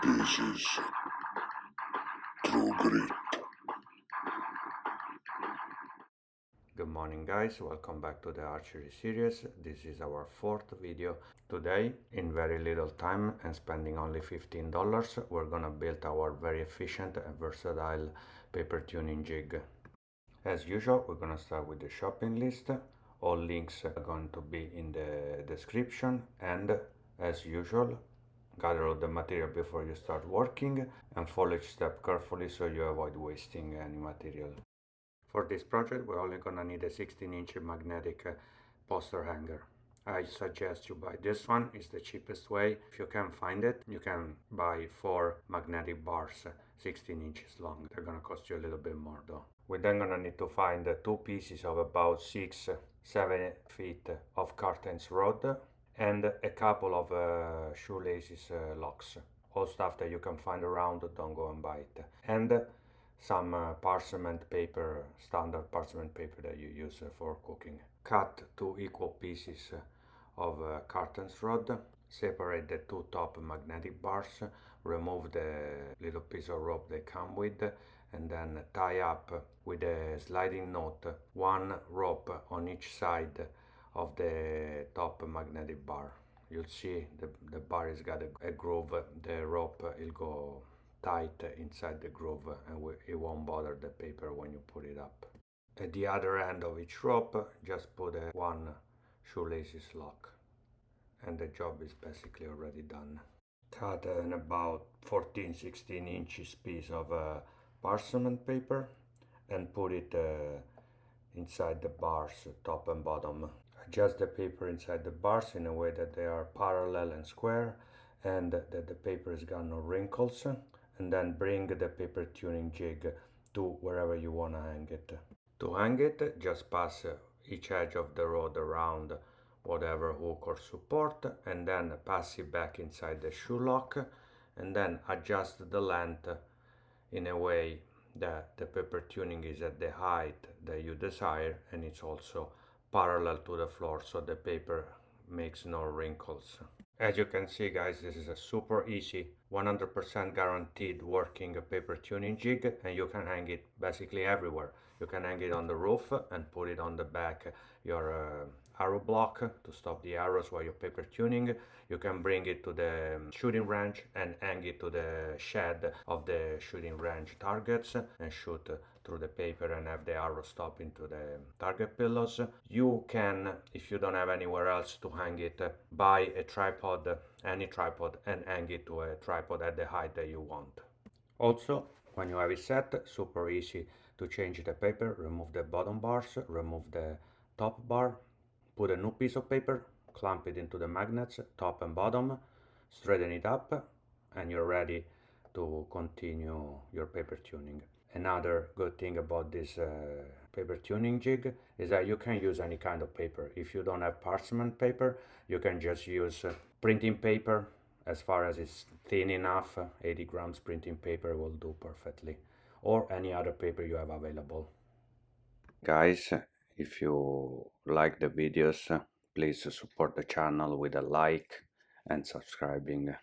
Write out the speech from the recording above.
This is true grit. Good morning guys, welcome back to the archery series. This is our fourth video. Today, in very little time and spending only $15, we're gonna build our very efficient and versatile paper tuning jig. As usual, we're gonna start with the shopping list. All links are going to be in the description, and as usual, gather all the material before you start working and follow each step carefully so you avoid wasting any material. For this project, we're only gonna need a 16-inch magnetic poster hanger. I suggest you buy this one, it's the cheapest way. If you can find it, you can buy 4 magnetic bars, 16 inches long. They're gonna cost you a little bit more though. We're then gonna need to find 2 pieces of about 6-7 feet of cartons rod and a couple of shoelaces locks. All stuff that you can find around, don't go and buy it. And some parchment paper, standard parchment paper that you use for cooking. Cut 2 equal pieces of cartons rod, separate the 2 top magnetic bars, remove the little piece of rope they come with, and then tie up with a sliding knot 1 rope on each side of the top magnetic bar. You'll see the bar has got a groove, the rope will go tight inside the groove and it won't bother the paper when you put it up. At the other end of each rope, just put a 1 shoelaces lock and the job is basically already done. Cut an about 14-16 inches piece of parchment paper and put it inside the bars, top and bottom. Adjust the paper inside the bars in a way that they are parallel and square and that the paper has got no wrinkles, and then bring the paper tuning jig to wherever you want to hang it. To hang it, just pass each edge of the rod around whatever hook or support and then pass it back inside the shoe lock and then adjust the length in a way that the paper tuning is at the height that you desire and it's also parallel to the floor so the paper makes no wrinkles. As you can see guys, this is a super easy 100% guaranteed working paper tuning jig and you can hang it basically everywhere. You can hang it on the roof and put it on the back your arrow block to stop the arrows while you're paper tuning. You can bring it to the shooting range and hang it to the shed of the shooting range targets and shoot through the paper and have the arrow stop into the target pillows. You can, if you don't have anywhere else to hang it, buy a tripod, any tripod, and hang it to a tripod at the height that you want. Also, when you have it set, super easy to change the paper. Remove the bottom bars, remove the top bar, put a new piece of paper, clamp it into the magnets, top and bottom, straighten it up, and you're ready to continue your paper tuning. Another good thing about this paper tuning jig is that you can use any kind of paper. If you don't have parchment paper, you can just use printing paper. As far as it's thin enough, 80 grams printing paper will do perfectly, or any other paper you have available. Guys, if you like the videos, please support the channel with a like and subscribing.